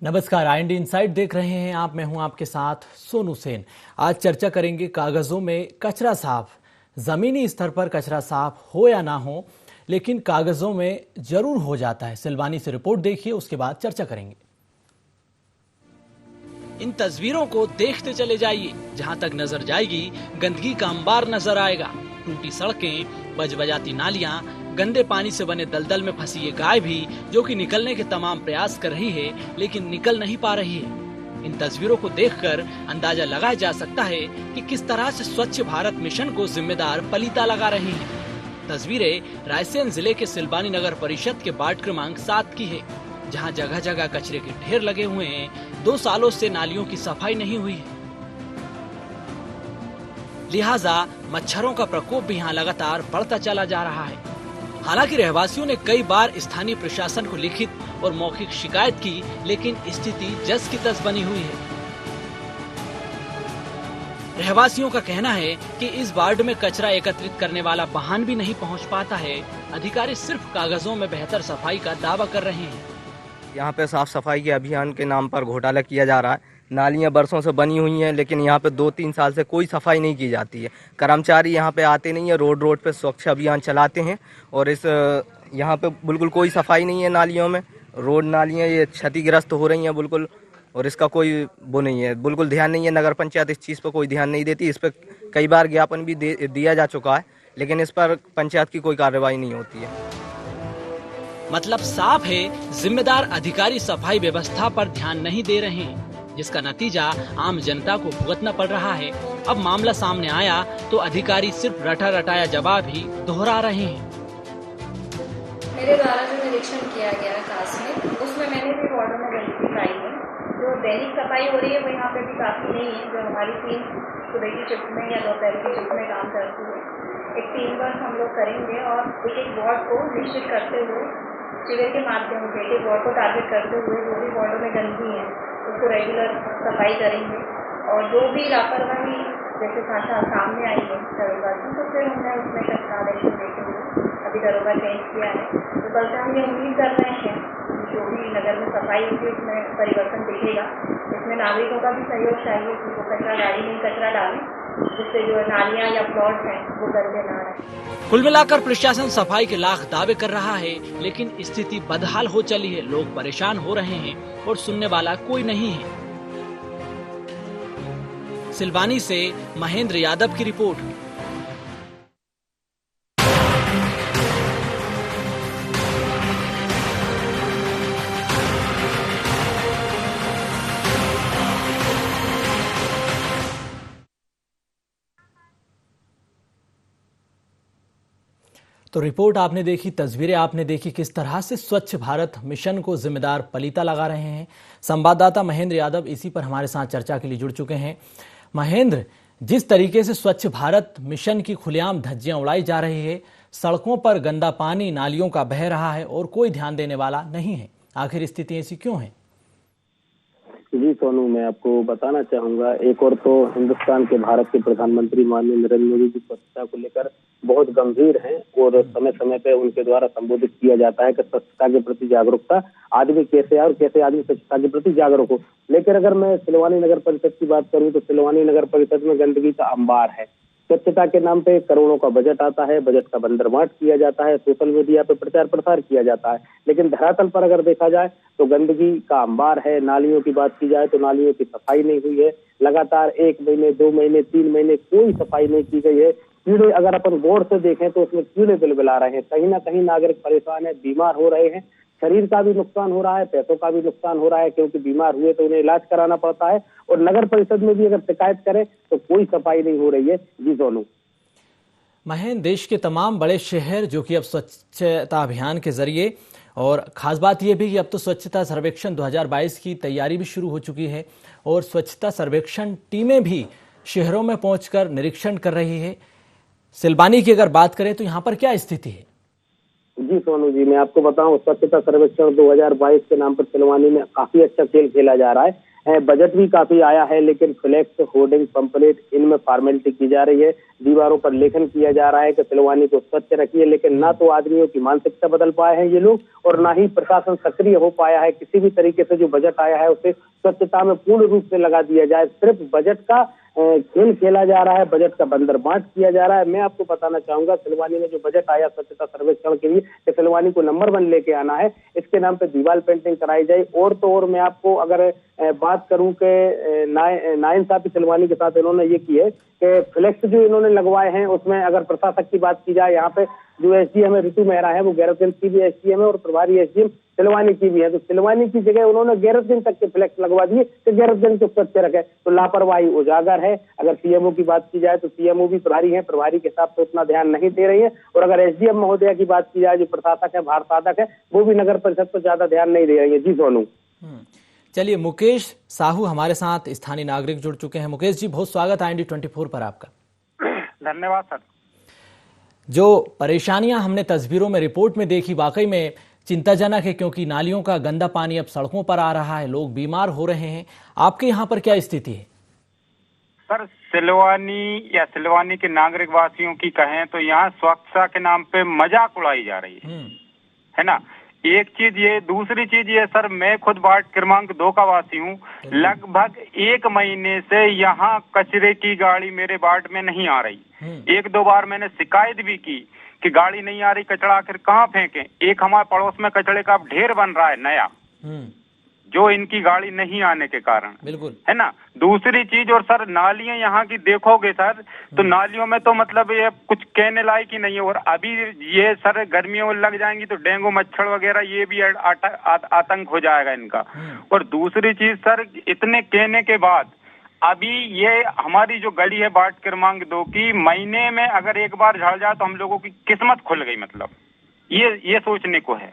नमस्कार, IND insight देख रहे हैं आप। मैं हूं आपके साथ सोनू सेन। आज चर्चा करेंगे कागजों में कचरा साफ। जमीनी स्तर पर कचरा साफ हो या ना हो, लेकिन कागजों में जरूर हो जाता है। सिलवानी से रिपोर्ट देखिए, उसके बाद चर्चा करेंगे। इन तस्वीरों को देखते चले जाइए। जहां तक नजर जाएगी गंदगी का अंबार नजर आएगा। टूटी सड़कें, बजबजाती नालियां, गंदे पानी से बने दलदल में फंसी ये गाय भी जो कि निकलने के तमाम प्रयास कर रही है, लेकिन निकल नहीं पा रही है। इन तस्वीरों को देखकर अंदाजा लगाया जा सकता है कि किस तरह से स्वच्छ भारत मिशन को जिम्मेदार पलीता लगा रही हैं। तस्वीरें रायसेन जिले के सिलवानी नगर परिषद के वार्ड क्रमांक 7 की है, जहां जगह जगह कचरे के ढेर लगे हुए हैं। 2 सालों से नालियों की सफाई नहीं हुई है, लिहाजा मच्छरों का प्रकोप भी यहाँ लगातार बढ़ता चला जा रहा है। हालांकि रहवासियों ने कई बार स्थानीय प्रशासन को लिखित और मौखिक शिकायत की, लेकिन स्थिति जस की तस बनी हुई है। रहवासियों का कहना है कि इस वार्ड में कचरा एकत्रित करने वाला वाहन भी नहीं पहुंच पाता है। अधिकारी सिर्फ कागजों में बेहतर सफाई का दावा कर रहे हैं। यहाँ पे साफ सफाई के अभियान के नाम पर घोटाला किया जा रहा है। नालियाँ बरसों से बनी हुई हैं, लेकिन यहाँ पे 2-3 साल से कोई सफाई नहीं की जाती है। कर्मचारी यहाँ पे आते नहीं है, रोड रोड पे स्वच्छ अभियान चलाते हैं और यहाँ पे बिल्कुल कोई सफाई नहीं है। नालियों में रोड नालियाँ ये क्षतिग्रस्त हो रही हैं बिल्कुल, और इसका कोई वो नहीं है, बिल्कुल ध्यान नहीं है। नगर पंचायत इस चीज़ पर कोई ध्यान नहीं देती। इस पर कई बार ज्ञापन भी दिया जा चुका है, लेकिन इस पर पंचायत की कोई कार्रवाई नहीं होती है। मतलब साफ है, जिम्मेदार अधिकारी सफाई व्यवस्था पर ध्यान नहीं दे रहे हैं, जिसका नतीजा आम जनता को भुगतना पड़ रहा है। अब मामला सामने आया तो अधिकारी सिर्फ रटा रटाया जवाब ही दोहरा रहे हैं। मेरे द्वारा जो निरीक्षण किया गया है खास में, उसमें मैंने भी वार्डों में गंदगी पाई है। जो दैनिक सफाई हो रही है वो यहाँ पे भी काफ़ी नहीं है। जो हमारी टीम सुबह की शिफ्ट में या दोपहर की शिफ्ट में काम करती है, एक टीम वर्क हम लोग करेंगे और एक वार्ड को निश्चित करते हुए शिविर के माध्यम से एक वार्ड को टारगेट करते हुए जो भी वार्डों में गंदगी है उसको रेगुलर सफाई करेंगे। और जो भी लापरवाही जैसे सामने आई है दरोगा की, तो फिर हमने उसमें कचरा एक्शन देते हुए अभी दरोगा चेंज किया है। तो कल से हम ये उम्मीद कर रहे हैं कि जो भी नगर में सफाई होगी उसमें परिवर्तन दिखेगा। इसमें नागरिकों का भी सहयोग चाहिए कि वो कचरा गाड़ी में कचरा डालें, जिससे जो नालियाँ या प्लॉट हैं वो गंदे ना रहें। कुल मिलाकर प्रशासन सफाई के लाख दावे कर रहा है, लेकिन स्थिति बदहाल हो चली है। लोग परेशान हो रहे हैं और सुनने वाला कोई नहीं है। सिलवानी से महेंद्र यादव की रिपोर्ट। तो रिपोर्ट आपने देखी, तस्वीरें आपने देखी, किस तरह से स्वच्छ भारत मिशन को जिम्मेदार पलीता लगा रहे हैं। संवाददाता महेंद्र यादव इसी पर हमारे साथ चर्चा के लिए जुड़ चुके हैं। महेंद्र, जिस तरीके से स्वच्छ भारत मिशन की खुलेआम धज्जियां उड़ाई जा रही है, सड़कों पर गंदा पानी नालियों का बह रहा है और कोई ध्यान देने वाला नहीं है, आखिर स्थिति ऐसी क्यों है? जी सोनू, मैं आपको बताना चाहूंगा, एक और तो हिंदुस्तान के भारत के प्रधानमंत्री माननीय नरेंद्र मोदी जी स्वच्छता को लेकर बहुत गंभीर हैं और समय समय पे उनके द्वारा संबोधित किया जाता है कि स्वच्छता के प्रति जागरूकता, आदमी कैसे है और कैसे आदमी स्वच्छता के प्रति जागरूक हो। लेकिन अगर मैं सिलवानी नगर परिषद की बात करूं तो सिलवानी नगर परिषद में गंदगी का अंबार है। स्वच्छता के नाम पे करोड़ों का बजट आता है, बजट का बंदरबांट किया जाता है, सोशल मीडिया पे प्रचार प्रसार किया जाता है, लेकिन धरातल पर अगर देखा जाए तो गंदगी का अंबार है। नालियों की बात की जाए तो नालियों की सफाई नहीं हुई है। लगातार 1 महीने, 2 महीने, 3 महीने कोई सफाई नहीं की गई है। कीड़े अगर अपन गौर से देखें तो उसमें कीड़े बिलबिला रहे हैं। कहीं ना कहीं नागरिक परेशान है, बीमार हो रहे हैं। शरीर का भी नुकसान हो रहा है, पैसों का भी नुकसान हो रहा है, क्योंकि बीमार हुए तो उन्हें इलाज कराना पड़ता है। और नगर परिषद में भी अगर शिकायत करें तो कोई सफाई नहीं हो रही है। जी सोनू। महेंद्र, देश के तमाम बड़े शहर जो कि अब स्वच्छता अभियान के जरिए, और खास बात यह भी कि अब तो स्वच्छता सर्वेक्षण 2022 की तैयारी भी शुरू हो चुकी है और स्वच्छता सर्वेक्षण टीमें भी शहरों में पहुंचकर निरीक्षण कर रही है। सिलवानी की अगर बात करें तो यहाँ पर क्या स्थिति है? जी सोनू जी, मैं आपको बताऊं, स्वच्छता सर्वेक्षण 2022 के नाम पर सिलवानी में काफी अच्छा खेल खेला जा रहा है। बजट भी काफी आया है, लेकिन फ्लेक्स, होर्डिंग, पंपलेट, इनमें फॉर्मेलिटी की जा रही है। दीवारों पर लेखन किया जा रहा है कि सिलवानी को स्वच्छ रखिए, लेकिन ना तो आदमियों की मानसिकता बदल पाए हैं ये लोग, और ना ही प्रशासन सक्रिय हो पाया है। किसी भी तरीके से जो बजट आया है उसे स्वच्छता में पूर्ण रूप से लगा दिया जाए। सिर्फ बजट का खेल खेला जा रहा है, बजट का बंदरबांट किया जा रहा है। मैं आपको बताना चाहूंगा, सिलवानी में जो बजट आया स्वच्छता सर्वेक्षण के लिए कि सिलवानी को नंबर 1 लेके आना है, इसके नाम पे दीवार पेंटिंग कराई जाए। और तो और मैं आपको अगर बात करूं कि नाइंसाफी सिलवानी के साथ इन्होंने ये की है कि फ्लेक्स जो इन्होंने लगवाए हैं उसमें अगर प्रशासक की बात की जाए, यहाँ पे जो एसडीएम है ऋतु मेहरा है, वो गैरतगंज की भी एसडीएम है और प्रभारी एसडीएम सिलवानी की भी है। तो सिलवानी की जगह उन्होंने गैरतगंज तक के फ्लेक्स लगवा दिए कि गैरतगंज को स्वच्छ रखे, तो लापरवाही उजागर है। अगर सीएमओ की बात की जाए तो सीएमओ भी प्रभारी है, प्रभारी के हिसाब से उतना ध्यान नहीं दे रही है। और अगर एसडीएम महोदया की बात की जाए, जो प्रशासक है, भार साधक है, वो भी नगर परिषद पर ज्यादा ध्यान नहीं दे रही है। जी सोनू। चलिए, मुकेश साहू हमारे साथ स्थानीय नागरिक जुड़ चुके हैं। मुकेश जी, बहुत स्वागत है IND24 पर आपका। धन्यवाद सर। जो परेशानियां हमने तस्वीरों में, रिपोर्ट में देखी, वाकई में चिंताजनक है, क्योंकि नालियों का गंदा पानी अब सड़कों पर आ रहा है, लोग बीमार हो रहे हैं। आपके यहाँ पर क्या स्थिति है? सर, सिलवानी या सिलवानी के नागरिक वासियों की कहें तो यहाँ स्वच्छता के नाम पे मजाक उड़ाई जा रही है ना। एक चीज ये, दूसरी चीज ये सर, मैं खुद वार्ड क्रमांक 2 का वासी हूँ। लगभग 1 महीने से यहाँ कचरे की गाड़ी मेरे वार्ड में नहीं आ रही। 1-2 बार मैंने शिकायत भी की कि गाड़ी नहीं आ रही, कचरा आखिर कहाँ फेंके। एक हमारे पड़ोस में कचरे का ढेर बन रहा है नया, जो इनकी गाड़ी नहीं आने के कारण, बिल्कुल, है ना। दूसरी चीज, और सर नालियां यहाँ की देखोगे सर, तो नालियों में तो मतलब ये कुछ कहने लायक ही नहीं है। और अभी ये सर गर्मियों लग जाएंगी तो डेंगू मच्छर वगैरह ये भी आतंक हो जाएगा इनका। और दूसरी चीज सर, इतने कहने के बाद अभी ये हमारी जो गली है वार्ड क्रमांक 2 की, महीने में अगर एक बार झाड़ जाए तो हम लोगों की किस्मत खुल गई। मतलब ये सोचने को है।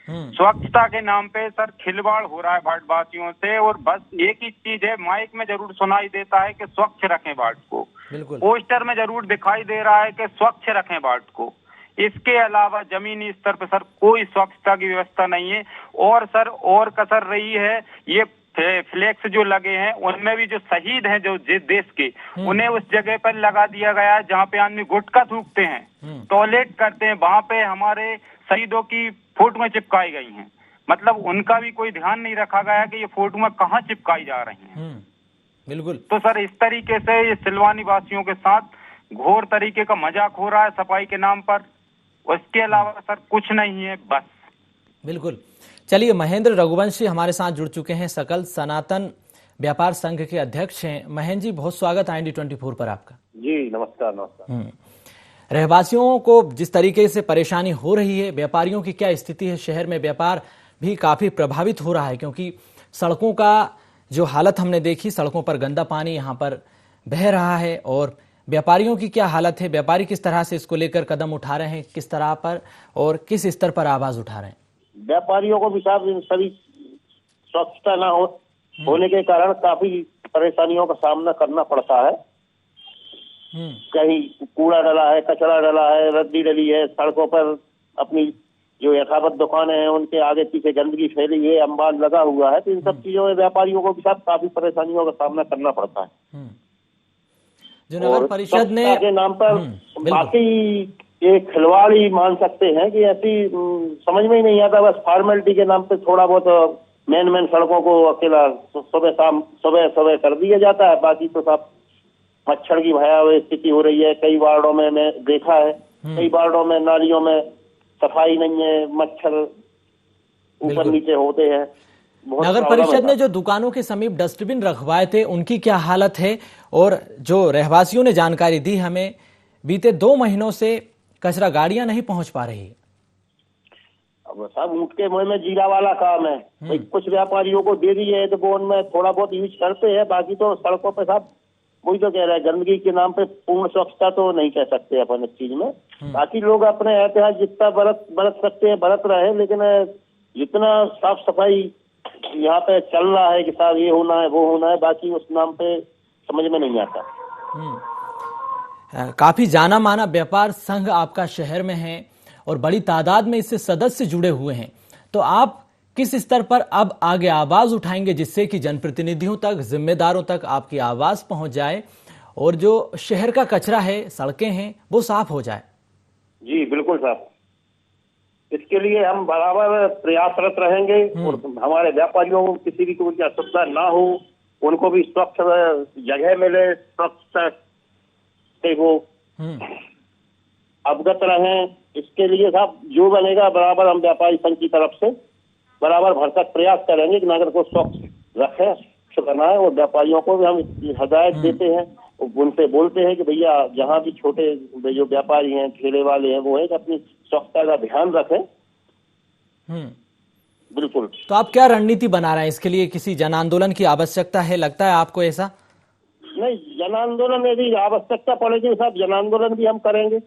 स्वच्छता के नाम पे सर खिलवाड़ हो रहा है वार्ड वासियों से। और बस एक ही चीज है, माइक में जरूर सुनाई देता है कि स्वच्छ रखें वार्ड को, पोस्टर में जरूर दिखाई दे रहा है कि स्वच्छ रखें वार्ड को। इसके अलावा जमीनी स्तर पर सर कोई स्वच्छता की व्यवस्था नहीं है। और सर और कसर रही है, ये फ्लेक्स जो लगे हैं उनमें भी जो शहीद हैं जो देश के, उन्हें उस जगह पर लगा दिया गया है जहाँ पे आदमी गुटखा थूकते हैं, टॉयलेट करते हैं, वहां पे हमारे शहीदों की फोटोएं चिपकाई गई हैं। मतलब उनका भी कोई ध्यान नहीं रखा गया कि ये फोटोएं कहाँ चिपकाई जा रही हैं। बिल्कुल। तो सर इस तरीके से ये सिलवानी वासियों के साथ घोर तरीके का मजाक हो रहा है सफाई के नाम पर। उसके अलावा सर कुछ नहीं है बस। बिल्कुल। चलिए, महेंद्र रघुवंशी हमारे साथ जुड़ चुके हैं, सकल सनातन व्यापार संघ के अध्यक्ष हैं। महेंद्र जी, बहुत स्वागत है IND24 पर आपका। जी नमस्कार। नमस्कार। रहवासियों को जिस तरीके से परेशानी हो रही है, व्यापारियों की क्या स्थिति है? शहर में व्यापार भी काफी प्रभावित हो रहा है, क्योंकि सड़कों का जो हालत हमने देखी, सड़कों पर गंदा पानी यहाँ पर बह रहा है। और व्यापारियों की क्या हालत है? व्यापारी किस तरह से इसको लेकर कदम उठा रहे हैं, किस तरह पर और किस स्तर पर आवाज उठा रहे हैं? व्यापारियों को भी साहब इन सभी स्वच्छता न होने के कारण काफी परेशानियों का सामना करना पड़ता है। कहीं कूड़ा डला है, कचरा डला है, रद्दी डली है सड़कों पर। अपनी जो यथावत दुकानें हैं उनके आगे पीछे गंदगी फैली है, अंबान लगा हुआ है। तो इन सब चीजों में व्यापारियों को भी साहब काफी परेशानियों का सामना करना पड़ता है। जो नगर परिषद ने के नाम पर बाकी एक खिलवाड़ ही मान सकते हैं कि ऐसी समझ में ही नहीं आता। बस फॉर्मेलिटी के नाम पे थोड़ा बहुत मेन सड़कों को अकेला सुबह कर दिया जाता है। बाकी तो सब मच्छर की भयावह स्थिति हो रही है। कई वार्डों में मैं देखा है, कई वार्डों में नालियों में सफाई नहीं है, मच्छर ऊपर नीचे होते हैं। नगर परिषद ने जो दुकानों के समीप डस्टबिन रखवाए थे, उनकी क्या हालत है? और जो रहवासियों ने जानकारी दी हमें, बीते 2 महीनों से कचरा गाड़ियां नहीं पहुंच पा रही है। अब सब ऊँट के मुंह में जीरा वाला काम है। कुछ व्यापारियों को दे दिए तो वो उनमें थोड़ा बहुत यूज करते हैं। बाकी तो सड़कों पे साहब वही तो कह रहा है, गंदगी के नाम पे पूर्ण स्वच्छता तो नहीं कह सकते अपन इस चीज में। बाकी लोग अपने एहतियात जितना बरत सकते हैं बरत रहे हैं, लेकिन जितना साफ सफाई यहाँ पे चल रहा है कि साहब ये होना है वो होना है, बाकी उस नाम पे समझ में नहीं आता। काफी जाना माना व्यापार संघ आपका शहर में है और बड़ी तादाद में इससे सदस्य जुड़े हुए हैं, तो आप किस स्तर पर अब आगे आवाज उठाएंगे जिससे कि जनप्रतिनिधियों तक, जिम्मेदारों तक आपकी आवाज पहुंच जाए और जो शहर का कचरा है, सड़कें हैं, वो साफ हो जाए? जी बिल्कुल साहब, इसके लिए हम बराबर प्रयासरत रहेंगे और हमारे व्यापारियों को किसी भी कोई असुविधा ना हो, उनको भी स्वच्छ जगह मिले, स्वच्छ से वो अवगत रहें। इसके लिए साहब जो बनेगा बराबर हम व्यापारी संघ की तरफ से बराबर भरसक प्रयास करेंगे कि नगर को स्वच्छ रखें, स्वच्छ बनाए। और व्यापारियों को भी हम हिदायत देते हैं, उनसे बोलते हैं कि भैया जहाँ भी छोटे जो व्यापारी हैं, ठेले वाले हैं, वो है कि अपनी स्वच्छता का ध्यान रखें। बिल्कुल। तो आप क्या रणनीति बना रहे हैं इसके लिए? किसी जन आंदोलन की आवश्यकता है, लगता है आपको ऐसा? नहीं, जन आंदोलन यदि आवश्यकता पड़ेगी साहब, जन आंदोलन भी हम करेंगे।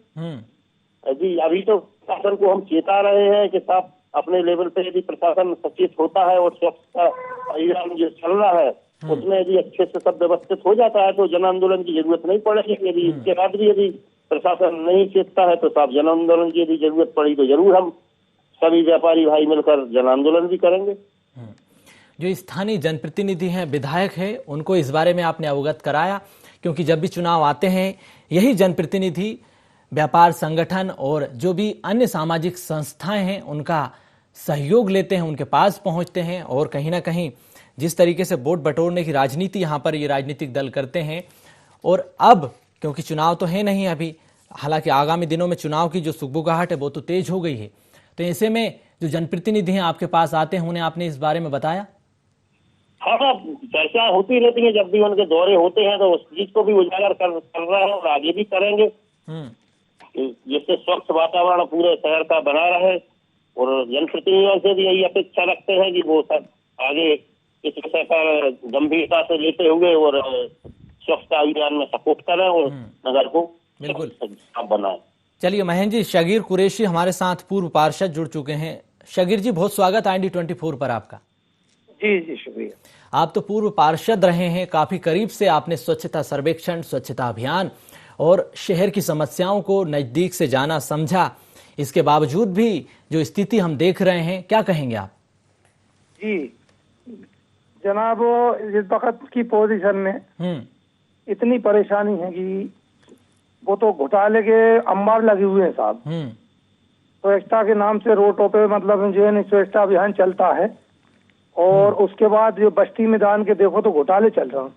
जी अभी तो प्रशासन को हम चेता रहे हैं कि साहब अपने लेवल पे यदि प्रशासन सचेत होता है और स्वच्छता अभियान जो चल रहा है उसमें यदि अच्छे से सब व्यवस्थित हो जाता है तो जन आंदोलन की जरूरत नहीं पड़ेगी। यदि इसके बाद भी यदि प्रशासन नहीं चेतता है तो साहब जन आंदोलन की यदि जरूरत पड़ी तो जरूर हम सभी व्यापारी भाई मिलकर जन आंदोलन भी करेंगे। जो स्थानीय जनप्रतिनिधि हैं, विधायक हैं, उनको इस बारे में आपने अवगत कराया? क्योंकि जब भी चुनाव आते हैं यही जनप्रतिनिधि व्यापार संगठन और जो भी अन्य सामाजिक संस्थाएं हैं उनका सहयोग लेते हैं, उनके पास पहुंचते हैं और कहीं ना कहीं जिस तरीके से वोट बटोरने की राजनीति यहाँ पर ये राजनीतिक दल करते हैं। और अब क्योंकि चुनाव तो है नहीं अभी, हालांकि आगामी दिनों में चुनाव की जो सुगबुगाहट है वो तो तेज हो गई है, तो ऐसे में जो जनप्रतिनिधि हैं आपके पास आते हैं, उन्हें आपने इस बारे में बताया? हाँ हाँ, चर्चा होती रहती है, जब भी उनके दौरे होते हैं तो उस चीज को भी उजागर कर रहे हैं और आगे भी करेंगे, जिससे स्वच्छ वातावरण पूरे शहर का बना रहे। और जनप्रतिनिधियों से भी यही अपेक्षा रखते हैं कि वो सब आगे इस विषय पर गंभीरता से लेते हुए और स्वच्छता अभियान में सपोर्ट करें और नगर को बिल्कुल साफ बनाए। चलिए महेंद्र जी, शगीर कुरैशी हमारे साथ पूर्व पार्षद जुड़ चुके हैं। शगीर जी, बहुत स्वागत IND 24 पर आपका। जी जी शुक्रिया। आप तो पूर्व पार्षद रहे हैं, काफी करीब से आपने स्वच्छता सर्वेक्षण, स्वच्छता अभियान और शहर की समस्याओं को नजदीक से जाना, समझा। इसके बावजूद भी जो स्थिति हम देख रहे हैं, क्या कहेंगे आप? जी जनाब, इस वक्त की पोजीशन में इतनी परेशानी है कि वो तो घोटाले के अंबार लगे हुए हैं साहब। स्वच्छता के नाम से रोडों पे मतलब जो है स्वच्छता अभियान चलता है और उसके बाद जो बस्ती मैदान के देखो तो घोटाले चल रहे हैं।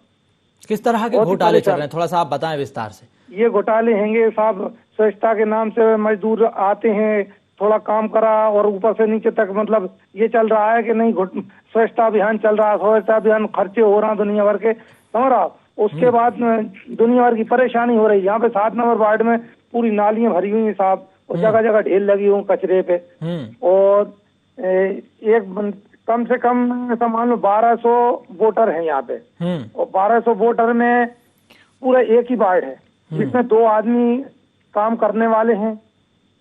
किस तरह के घोटाले चल रहे हैं, थोड़ा सा आप बताएं विस्तार से। ये घोटाले हैंगे साहब, स्वच्छता के नाम से मजदूर आते हैं, थोड़ा काम करा और ऊपर से नीचे तक मतलब ये चल रहा है कि नहीं स्वच्छता अभियान चल रहा है, स्वच्छता अभियान खर्चे हो रहा है दुनिया भर के, समझ रहा। उसके बाद दुनिया भर की परेशानी हो रही है। यहाँ पे 7 नंबर वार्ड में पूरी नालियां भरी हुई हैं साहब और जगह जगह ढेर लगी हुई कचरे पे। और एक कम से कम मान लो 1200 वोटर हैं यहाँ पे और 1200 वोटर में पूरा एक ही वार्ड है जिसमें 2 आदमी काम करने वाले हैं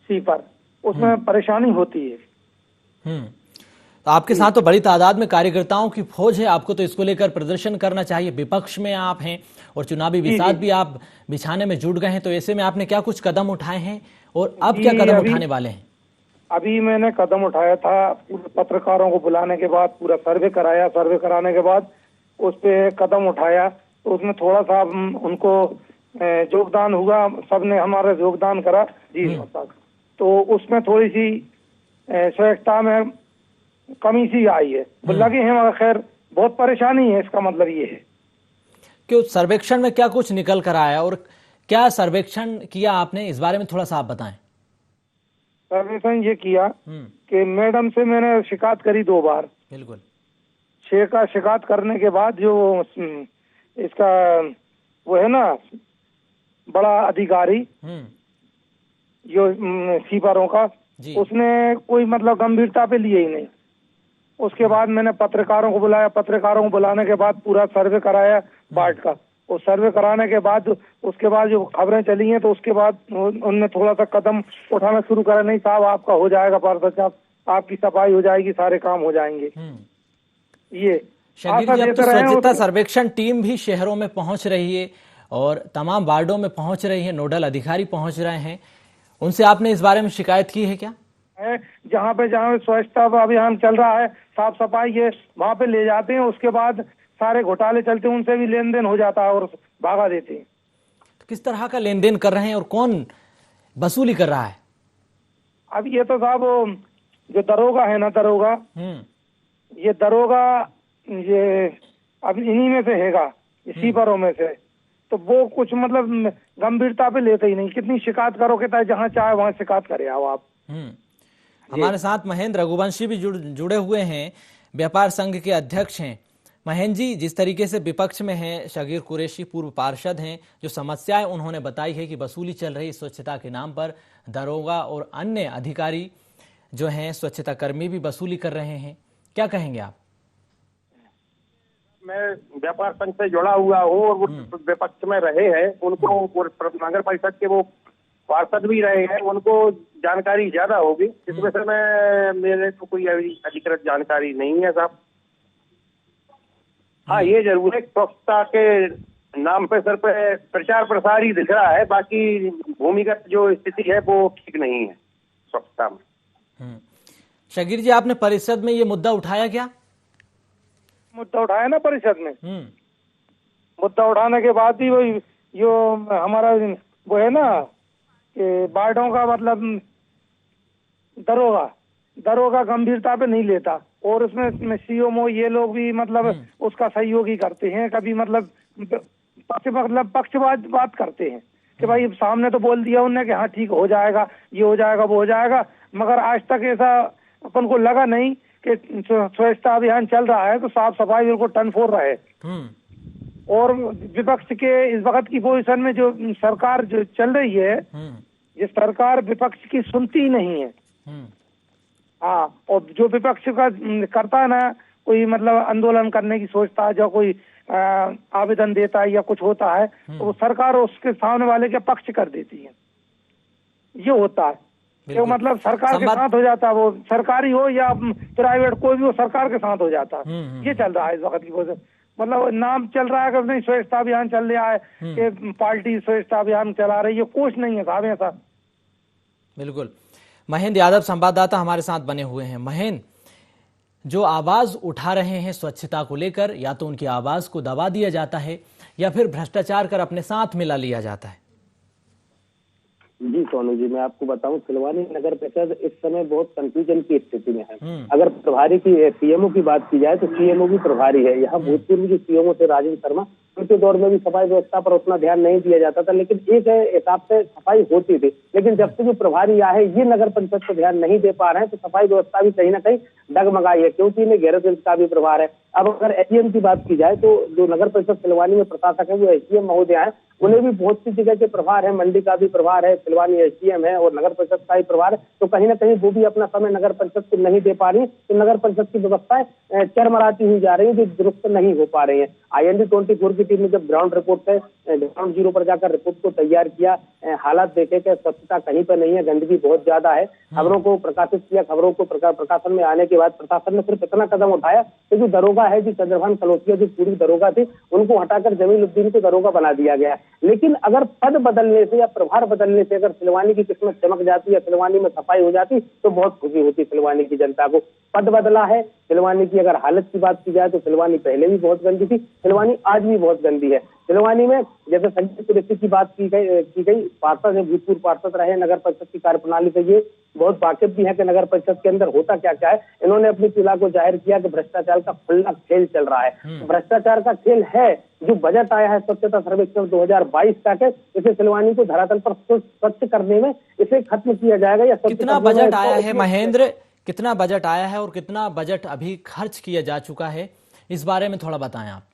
सीपर, उसमें परेशानी होती है। तो आपके साथ तो बड़ी तादाद में कार्यकर्ताओं की फौज है, आपको तो इसको लेकर प्रदर्शन करना चाहिए। विपक्ष में आप हैं और चुनावी बिसात भी आप बिछाने में जुट गए हैं, तो ऐसे में आपने क्या कुछ कदम उठाए हैं और अब क्या कदम उठाने वाले हैं? अभी मैंने कदम उठाया था, पूरे पत्रकारों को बुलाने के बाद पूरा सर्वे कराया, सर्वे कराने के बाद उस पे कदम उठाया, तो उसमें थोड़ा सा उनको योगदान हुआ, सबने हमारा योगदान करा जी। तो उसमें थोड़ी सी स्वच्छता में कमी सी आई है, लगे हैं मगर खैर बहुत परेशानी है, इसका मतलब ये है। क्यों सर्वेक्षण में क्या कुछ निकल कर आया और क्या सर्वेक्षण किया आपने, इस बारे में थोड़ा सा आप बताएं। सर्वेक्षण ये किया कि मैडम से मैंने शिकायत करी 2 बार। बिल्कुल। शिकायत करने के बाद जो इसका वो है ना बड़ा अधिकारी जो सीपरों का, उसने कोई मतलब गंभीरता पे लिए ही नहीं। उसके बाद मैंने पत्रकारों को बुलाया, पत्रकारों को बुलाने के बाद पूरा सर्वे कराया वार्ड का, और सर्वे कराने के बाद उसके बाद जो खबरें चली हैं तो उसके बाद उनने थोड़ा सा कदम उठाना शुरू करा। नहीं साहब आपका हो जाएगा पार्षद साहब, आपकी सफाई हो जाएगी, सारे काम हो जाएंगे। ये स्वच्छता सर्वेक्षण टीम भी शहरों में पहुंच रही है और तमाम वार्डों में पहुंच रही है, नोडल अधिकारी पहुंच रहे हैं, उनसे आपने इस बारे में शिकायत की है क्या? है, जहाँ पे स्वच्छता अभियान चल रहा है, साफ सफाई है, वहाँ पे ले जाते हैं, उसके बाद सारे घोटाले चलते हैं, उनसे भी लेन देन हो जाता है और भागा देते हैं। किस तरह का लेन देन कर रहे हैं और कौन वसूली कर रहा है? अब ये तो साहब जो दरोगा है ना, दरोगा, ये दरोगा ये अब इन्हीं में से हैगा, सीपरों में से, तो वो कुछ मतलब गंभीरता पे लेते ही नहीं। कितनी शिकायत करो, कहता है जहाँ चाहे वहां शिकायत करे आओ आप। हमारे साथ महेंद्र रघुवंशी भी जुड़े हुए हैं, व्यापार संघ के अध्यक्ष हैं। महेंद्र जी, जिस तरीके से विपक्ष में हैं शगीर कुरैशी, पूर्व पार्षद हैं, जो समस्याएं उन्होंने बताई है कि वसूली चल रही स्वच्छता के नाम पर, दरोगा और अन्य अधिकारी जो हैं, स्वच्छता कर्मी भी वसूली कर रहे हैं, क्या कहेंगे आप? मैं व्यापार संघ से जुड़ा हुआ हूँ और वो विपक्ष में रहे हैं, उनको नगर परिषद के वो पार्षद भी रहे हैं, उनको जानकारी ज्यादा होगी। इस विषय में मेरे को कोई अधिकृत जानकारी नहीं है साहब। हाँ, ये जरूर है, स्वच्छता के नाम पे सिर्फ प्रचार प्रसार ही दिख रहा है, बाकी भूमिगत जो स्थिति है वो ठीक नहीं है स्वच्छता में। शगीर जी, आपने परिषद में ये मुद्दा उठाया क्या? मुद्दा उठाया ना परिषद में। मुद्दा उठाने के बाद ही वही जो हमारा वो है ना कि वार्डों का मतलब दरोगा गंभीरता पे नहीं लेता, और उसमें सीएमओ ये लोग भी मतलब उसका सहयोग ही करते हैं। कभी मतलब पक्षपात बात करते हैं कि भाई सामने तो बोल दिया उनने कि हाँ ठीक हो जाएगा, ये हो जाएगा, वो हो जाएगा, मगर आज तक ऐसा अपन को लगा नहीं कि स्वच्छता अभियान चल रहा है तो साफ सफाई बिल्कुल टन फोड़ रहे। और विपक्ष के इस वक्त की पोजीशन में जो सरकार जो चल रही है, ये सरकार विपक्ष की सुनती ही नहीं है। हाँ, और जो विपक्ष का करता है ना, कोई मतलब आंदोलन करने की सोचता है, जो कोई आवेदन देता है या कुछ होता है, तो वो सरकार उसके सामने वाले के पक्ष कर देती है। ये होता है, तो मतलब सरकार के साथ हो जाता है, वो सरकारी हो या प्राइवेट, कोई भी हो सरकार के साथ हो जाता है। ये चल रहा है इस वक्त की वजह, मतलब नाम चल रहा है कि नहीं स्वच्छता अभियान चल रहा है कि पार्टी स्वच्छता अभियान चला रही है, कुछ नहीं है साहब ऐसा। बिल्कुल। महेंद्र यादव संवाददाता हमारे साथ बने हुए हैं। महेंद्र, जो आवाज उठा रहे हैं स्वच्छता को लेकर, या तो उनकी आवाज को दबा दिया जाता है या फिर भ्रष्टाचार कर अपने साथ मिला लिया जाता है। जी सोनू जी, मैं आपको बताऊं, सिलवानी नगर परिषद इस समय बहुत कंफ्यूजन की स्थिति में है। अगर प्रभारी की सीएमओ की बात की जाए तो सीएमओ भी प्रभारी है। यहाँ भूतपूर्व जो सीएमओ थे राजेंद्र शर्मा, उनके दौर में भी सफाई व्यवस्था पर उतना ध्यान नहीं दिया जाता था, लेकिन एक हिसाब से सफाई होती थी। लेकिन जब से जो प्रभारी आए ये नगर परिषद को ध्यान नहीं दे पा रहे हैं, तो सफाई व्यवस्था भी कहीं ना कहीं डगमगाई है, क्योंकि इन्हें गैर का भी प्रभार है। अब अगर एसडीएम की बात की जाए तो जो नगर परिषद सिलवानी में प्रशासक है वो एसडीएम महोदय है, उन्हें भी बहुत सी जगह के प्रभार है, मंडी का भी प्रभार है, सिलवानी एसडीएम है और नगर परिषद का ही प्रभार है। तो कहीं ना कहीं वो भी अपना समय नगर परिषद को नहीं दे पा रही है, तो नगर परिषद की व्यवस्थाएं चरमराती हुई जा रही है, जो दुरुस्त नहीं हो पा रही है। IND24 की टीम ने जब ग्राउंड जीरो पर जाकर रिपोर्ट को तैयार किया, हालात देखे कि स्वच्छता कहीं पर नहीं है, गंदगी बहुत ज्यादा है, खबरों को प्रकाशित किया। खबरों को प्रकाशन में आने के बाद प्रशासन ने सिर्फ इतना कदम उठाया कि जो दरोगा है, जो चंद्रभान कलौतिया जो पूरी दरोगा थी, उनको हटाकर जमीलुद्दीन को दरोगा बना दिया गया। लेकिन अगर पद बदलने से या प्रभार बदलने से अगर सिलवानी की किस्मत चमक जाती या सिलवानी में सफाई हो जाती तो बहुत खुशी होती सिलवानी की जनता को। पद बदला है, सिलवानी की अगर हालत की बात की जाए तो सिलवानी पहले भी बहुत गंदी थी, सिलवानी आज भी बहुत गंदी है। सिलवानी में जैसे संजय कुरैशी की बात की गई, पार्षद है, भूतपूर्व पार्षद रहे, नगर परिषद की कार्यप्रणाली से ये बहुत वाकिफ भी है कि नगर परिषद के अंदर होता क्या क्या है। इन्होंने अपनी तुला को जाहिर किया कि भ्रष्टाचार का खुला खेल चल रहा है। भ्रष्टाचार का खेल है। जो बजट आया है स्वच्छता सर्वेक्षण 2022 का, इसे सिलवानी को धरातल पर स्वच्छ करने में इसे खत्म किया जाएगा या कितना बजट आया है महेंद्र, कितना बजट आया है और कितना बजट अभी खर्च किया जा चुका है, इस बारे में थोड़ा बताएं आप।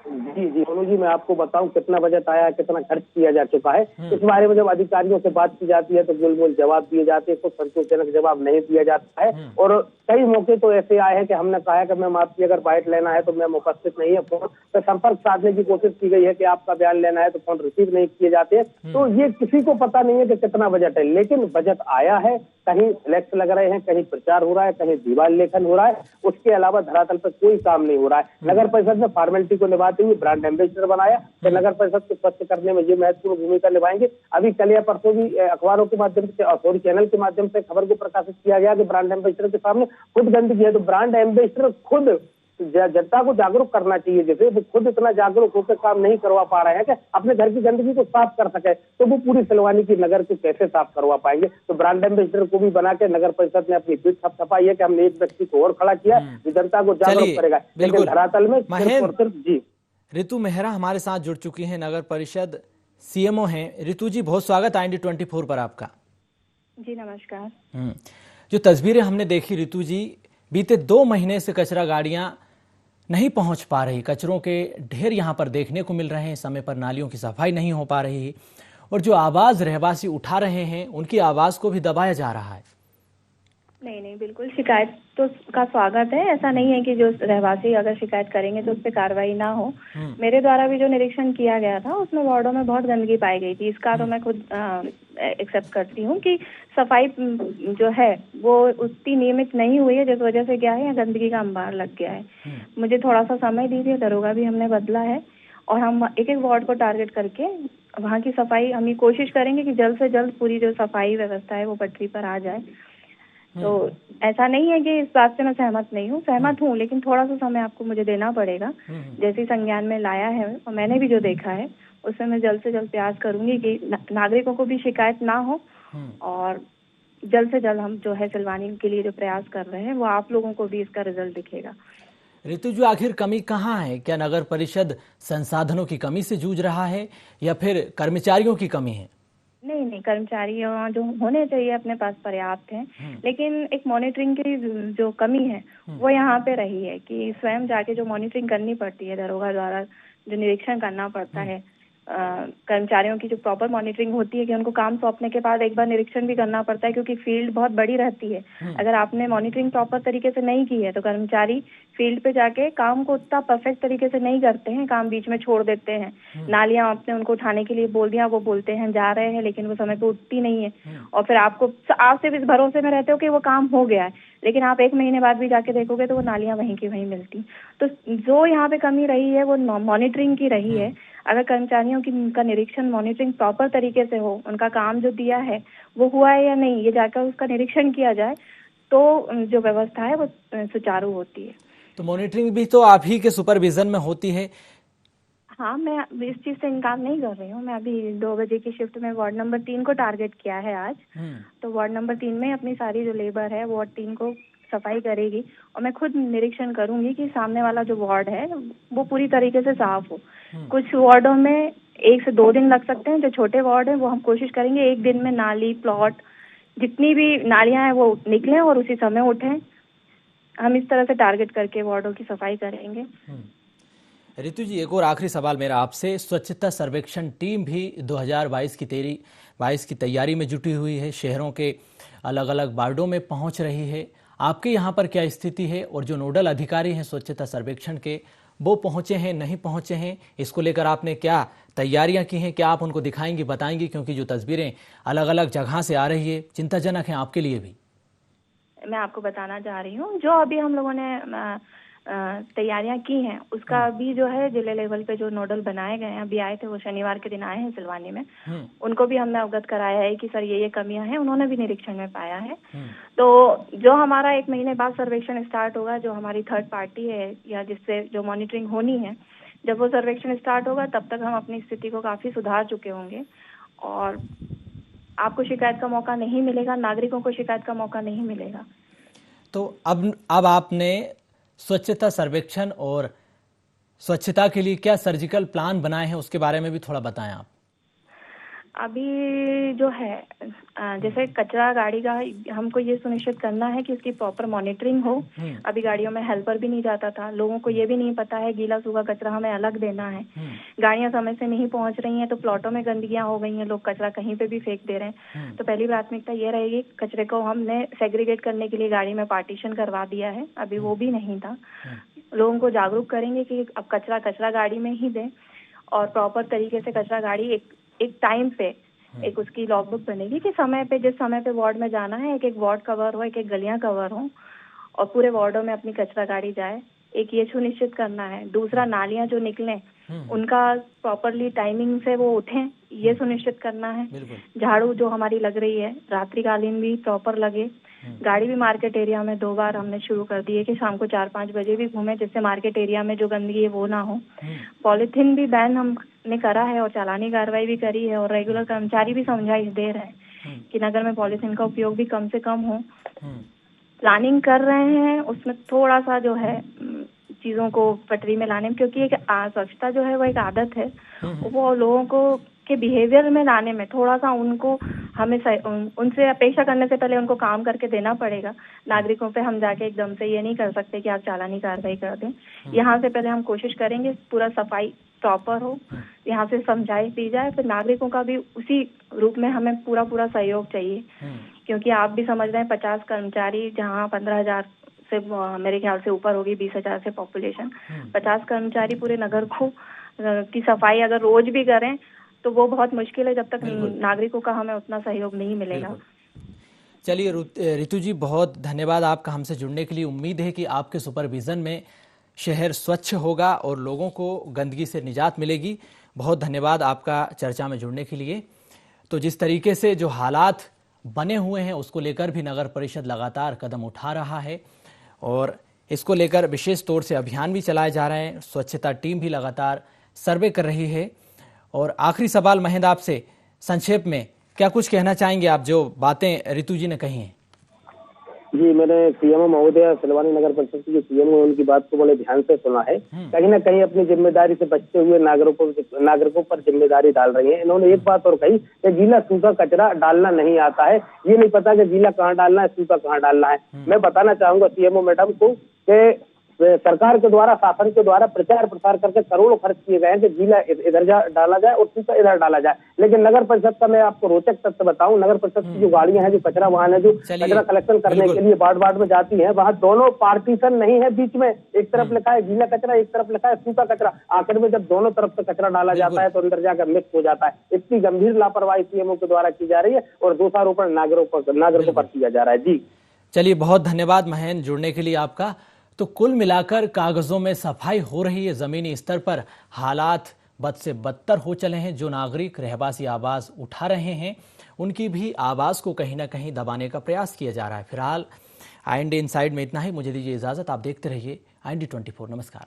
जी सोनू जी, मैं आपको बताऊं कितना बजट आया है, कितना खर्च किया जा चुका है। इस बारे में जब अधिकारियों से बात की जाती है तो गोल जवाब दिए जाते हैं, कुछ संतोषजनक जवाब नहीं दिया जाता है। और कई मौके तो ऐसे आए हैं कि हमने कहा है कि मैम आपकी अगर बाइट लेना है तो मैम उपस्थित नहीं है, फोन पर संपर्क साधने की कोशिश की गई है कि आपका बयान लेना है तो फोन रिसीव नहीं किए जाते हैं। तो ये किसी को पता नहीं है कि कितना बजट है, लेकिन बजट आया है। कहीं फ्लैक्स लग रहे हैं, कहीं प्रचार हो रहा है, कहीं दीवार लेखन हो रहा है, उसके अलावा धरातल पर कोई काम नहीं हो रहा है। नगर परिषद में फॉर्मेलिटी को निभाते हुए ब्रांड एम्बेसडर बनाया कि नगर परिषद को स्वच्छ करने में ये महत्वपूर्ण भूमिका निभाएंगे। अभी कल या परसों भी अखबारों के माध्यम से और चैनल के माध्यम से खबर को प्रकाशित किया गया कि ब्रांड एम्बेसडर के सामने खुद गंदगी है, तो ब्रांड एम्बेसडर खुद जनता को जागरूक करना चाहिए। जैसे वो खुद इतना जागरूक होकर काम नहीं करवा पा रहे हैं कि अपने घर की गंदगी को साफ कर सके, तो वो पूरी सिलवानी की नगर को कैसे साफ करवा पाएंगे। तो ब्रांड एम्बेसडर को भी बना के नगर परिषद ने अपनी पीठ थपथपाई है कि हमने एक व्यक्ति को और खड़ा किया जो जनता को जागरूक करेगा, लेकिन धरातल में सिर्फ और सिर्फ जी। ऋतु मेहरा हमारे साथ जुड़ चुकी हैं, नगर परिषद सीएमओ हैं। ऋतु जी, बहुत स्वागत IND24 पर आपका। जी नमस्कार। जो तस्वीरें हमने देखी ऋतु जी, बीते 2 महीने से कचरा गाड़ियां नहीं पहुंच पा रही, कचरों के ढेर यहां पर देखने को मिल रहे हैं, समय पर नालियों की सफाई नहीं हो पा रही और जो आवाज रहवासी उठा रहे हैं उनकी आवाज को भी दबाया जा रहा है। नहीं, बिल्कुल शिकायत तो का स्वागत है। ऐसा नहीं है कि जो रहवासी अगर शिकायत करेंगे तो उस पर कार्रवाई ना हो। मेरे द्वारा भी जो निरीक्षण किया गया था उसमें वार्डों में बहुत गंदगी पाई गई थी। इसका तो मैं खुद एक्सेप्ट करती हूँ कि सफाई जो है वो उतनी नियमित नहीं हुई है, जिस वजह से क्या है गंदगी का अंबार लग गया है। मुझे थोड़ा सा समय दीजिए, दरोगा भी हमने बदला है और हम एक एक वार्ड को टारगेट करके वहाँ की सफाई हम ये कोशिश करेंगे कि जल्द से जल्द पूरी जो सफाई व्यवस्था है वो पटरी पर आ जाए। तो ऐसा नहीं है कि इस बात से मैं सहमत नहीं हूँ, सहमत हूँ, लेकिन थोड़ा सा समय आपको मुझे देना पड़ेगा। जैसे संज्ञान में लाया है और मैंने भी जो देखा है उसमें मैं जल्द से जल्द प्रयास करूंगी कि नागरिकों को भी शिकायत ना हो और जल्द से जल्द हम जो है सिलवाने के लिए जो प्रयास कर रहे हैं वो आप लोगों को भी इसका रिजल्ट दिखेगा। ऋतु जी, आखिर कमी कहाँ है? क्या नगर परिषद संसाधनों की कमी से जूझ रहा है या फिर कर्मचारियों की कमी है? नहीं, कर्मचारी जो होने चाहिए अपने पास पर्याप्त हैं, लेकिन एक मॉनिटरिंग की जो कमी है वो यहाँ पे रही है कि स्वयं जाके जो मॉनिटरिंग करनी पड़ती है, दरोगा द्वारा जो निरीक्षण करना पड़ता है, कर्मचारियों की जो प्रॉपर मॉनिटरिंग होती है कि उनको काम सौंपने के बाद एक बार निरीक्षण भी करना पड़ता है, क्योंकि फील्ड बहुत बड़ी रहती है। अगर आपने मॉनिटरिंग प्रॉपर तरीके से नहीं की है तो कर्मचारी फील्ड पे जाके काम को उतना परफेक्ट तरीके से नहीं करते हैं, काम बीच में छोड़ देते हैं। नालियां आपने उनको उठाने के लिए बोल दिया, वो बोलते हैं जा रहे हैं, लेकिन वो समय पे उठती नहीं है और फिर आप सिर्फ इस भरोसे में रहते हो कि वो काम हो गया है, लेकिन आप 1 महीने बाद भी जाके देखोगे तो वो नालियां वहीं की वहीं मिलती। तो जो यहाँ पे कमी रही है वो मॉनिटरिंग की रही है। अगर कर्मचारियों का निरीक्षण मॉनिटरिंग प्रॉपर तरीके से हो, उनका काम जो दिया है वो हुआ है या नहीं, ये जाकर उसका निरीक्षण किया जाए तो जो व्यवस्था है वो सुचारू होती है। तो मॉनिटरिंग भी तो आप ही के सुपरविजन में होती है? हाँ, मैं इस चीज से इनकार नहीं कर रही हूँ। मैं अभी 2 बजे की शिफ्ट में वार्ड नंबर 3 को टारगेट किया है आज। तो वार्ड नंबर 3 में अपनी सारी जो लेबर है वार्ड 3 को सफाई करेगी और मैं खुद निरीक्षण करूंगी कि सामने वाला जो वार्ड है वो पूरी तरीके से साफ हो। कुछ वार्डों में 1 से 2 दिन लग सकते हैं, जो छोटे वार्ड है वो हम कोशिश करेंगे 1 दिन में नाली, प्लॉट, जितनी भी नालियां हैं वो निकलें और उसी समय उठें। हम इस तरह से टारगेट करके वार्डों की सफाई करेंगे। ऋतु जी, एक और आखिरी सवाल मेरा आपसे। स्वच्छता सर्वेक्षण टीम भी 2022 की तैयारी में जुटी हुई है, शहरों के अलग अलग वार्डों में पहुंच रही है। आपके यहाँ पर क्या स्थिति है और जो नोडल अधिकारी हैं स्वच्छता सर्वेक्षण के, वो पहुंचे हैं नहीं पहुंचे हैं? इसको लेकर आपने क्या तैयारियां की हैं? क्या आप उनको दिखाएंगी, बताएंगी? क्योंकि जो तस्वीरें अलग अलग जगह से आ रही है चिंताजनक हैं आपके लिए भी। मैं आपको बताना चाह रही हूँ, जो अभी हम लोगों ने तैयारियां की हैं उसका भी जो है जिले लेवल पे जो नोडल बनाए गए हैं, अभी आए थे, वो शनिवार के दिन आए हैं सिलवानी में। उनको भी हमने अवगत कराया है कि सर ये कमियां हैं, उन्होंने भी निरीक्षण में पाया है। तो जो हमारा 1 महीने बाद सर्वेक्षण स्टार्ट होगा, जो हमारी थर्ड पार्टी है या जिससे जो मॉनिटरिंग होनी है, जब वो सर्वेक्षण स्टार्ट होगा तब तक हम अपनी स्थिति को काफी सुधार चुके होंगे और आपको शिकायत का मौका नहीं मिलेगा, नागरिकों को शिकायत का मौका नहीं मिलेगा। तो अब आपने स्वच्छता सर्वेक्षण और स्वच्छता के लिए क्या सर्जिकल प्लान बनाए हैं, उसके बारे में भी थोड़ा बताएं आप। अभी जो है जैसे कचरा गाड़ी का हमको ये सुनिश्चित करना है कि उसकी प्रॉपर मॉनिटरिंग हो। अभी गाड़ियों में हेल्पर भी नहीं जाता था, लोगों को ये भी नहीं पता है गीला सूखा कचरा हमें अलग देना है। गाड़ियां समय से नहीं पहुंच रही हैं तो प्लॉटों में गंदगियां हो गई हैं, लोग कचरा कहीं पे भी फेंक दे रहे हैं। तो पहली प्राथमिकता ये रहेगी, कचरे को हमने सेग्रीगेट करने के लिए गाड़ी में पार्टीशन करवा दिया है, अभी वो भी नहीं था। लोगों को जागरूक करेंगे कि अब कचरा गाड़ी में ही दें और प्रॉपर तरीके से कचरा गाड़ी एक टाइम पे एक उसकी लॉगबुक बनेगी कि समय पे जिस समय पे वार्ड में जाना है एक वार्ड कवर हो, एक गलियां कवर हो और पूरे वार्डों में अपनी कचरा गाड़ी जाए। एक ये सुनिश्चित करना है। दूसरा, नालियां जो निकलें उनका प्रॉपरली टाइमिंग से वो उठें, ये सुनिश्चित करना है। झाड़ू जो हमारी लग रही है रात्रिकालीन भी प्रॉपर लगे। गाड़ी भी मार्केट एरिया में 2 बार हमने शुरू कर दी है कि शाम को 4-5 बजे भी घूमे, जिससे मार्केट एरिया में जो गंदगी है वो ना हो। पॉलीथीन भी बैन हमने करा है और चालानी कार्रवाई भी करी है, और रेगुलर कर्मचारी भी समझाइश दे रहे हैं कि नगर में पॉलीथीन का उपयोग भी कम से कम हो। प्लानिंग कर रहे हैं, उसमें थोड़ा सा जो है चीजों को पटरी में लाने में, क्योंकि एक स्वच्छता जो है वो एक आदत है, वो लोगों को के बिहेवियर में लाने में थोड़ा सा उनको हमें उनसे अपेक्षा करने से पहले उनको काम करके देना पड़ेगा। नागरिकों पे हम जाके एकदम से ये नहीं कर सकते कि आप चालानी कार्रवाई कर दें। यहाँ से पहले हम कोशिश करेंगे पूरा सफाई प्रॉपर हो, यहाँ से समझाइश दी जाए, फिर नागरिकों का भी उसी रूप में हमें पूरा सहयोग चाहिए, क्योंकि आप भी समझ रहे हैं 50 कर्मचारी जहाँ 15,000 से मेरे ख्याल से ऊपर होगी, 20,000 से पॉपुलेशन, 50 कर्मचारी पूरे नगर को की सफाई अगर रोज भी करें तो वो बहुत मुश्किल है, जब तक नागरिकों का हमें उतना सहयोग नहीं मिलेगा। चलिए रितु जी, बहुत धन्यवाद आपका हमसे जुड़ने के लिए। उम्मीद है कि आपके सुपरविजन में शहर स्वच्छ होगा और लोगों को गंदगी से निजात मिलेगी। बहुत धन्यवाद आपका चर्चा में जुड़ने के लिए। तो जिस तरीके से जो हालात बने हुए हैं उसको लेकर भी नगर परिषद लगातार कदम उठा रहा है और इसको लेकर विशेष तौर से अभियान भी चलाए जा रहे हैं। स्वच्छता टीम भी लगातार सर्वे कर रही है। और आखिरी सवाल महेंद्र आपसे, संक्षेप में क्या कुछ कहना चाहेंगे आप जो बातें रितु जी ने कही हैं? जी, मैंने सीएमओ महोदय सिलवानी नगर परिषद की जो सीएमओ उनकी बात को बड़े ध्यान से सुना है। कहीं ना कहीं अपनी जिम्मेदारी से बचते हुए नागरिकों पर जिम्मेदारी डाल रही है। इन्होंने एक बात और कही कि गीला सूखा कचरा डालना नहीं आता है, ये नहीं पता कि गीला कहाँ डालना है, सूखा कहाँ डालना है। मैं बताना चाहूंगा सीएमओ मैडम को कि सरकार के द्वारा, शासन के द्वारा प्रचार प्रसार करके करोड़ों खर्च किए गए हैं कि गीला इधर डाला जाए और सूखा इधर डाला जाए, लेकिन नगर परिषद का मैं आपको रोचक तथ्य बताऊं, नगर परिषद की जो गाड़ियां हैं, जो कचरा वाहन है, जो कचरा कलेक्शन करने के लिए वार्ड में जाती है, वहाँ दोनों पार्टीशन नहीं है बीच में। एक तरफ लिखा है गीला कचरा, एक तरफ लिखा है सूखा कचरा। आखिर में जब दोनों तरफ से कचरा डाला जाता है तो अंदर जाकर मिक्स हो जाता है। इतनी गंभीर लापरवाही सीएमओ के द्वारा की जा रही है और दोषारोपण नागरिकों पर किया जा रहा है। जी चलिए, बहुत धन्यवाद महेंद्र जुड़ने के लिए आपका। तो कुल मिलाकर कागजों में सफाई हो रही है, जमीनी स्तर पर हालात बद से बदतर हो चले हैं। जो नागरिक रहवासी आवाज उठा रहे हैं उनकी भी आवाज को कहीं ना कहीं दबाने का प्रयास किया जा रहा है। फिलहाल IND इनसाइड में इतना ही। मुझे दीजिए इजाजत, आप देखते रहिए IND 24। नमस्कार।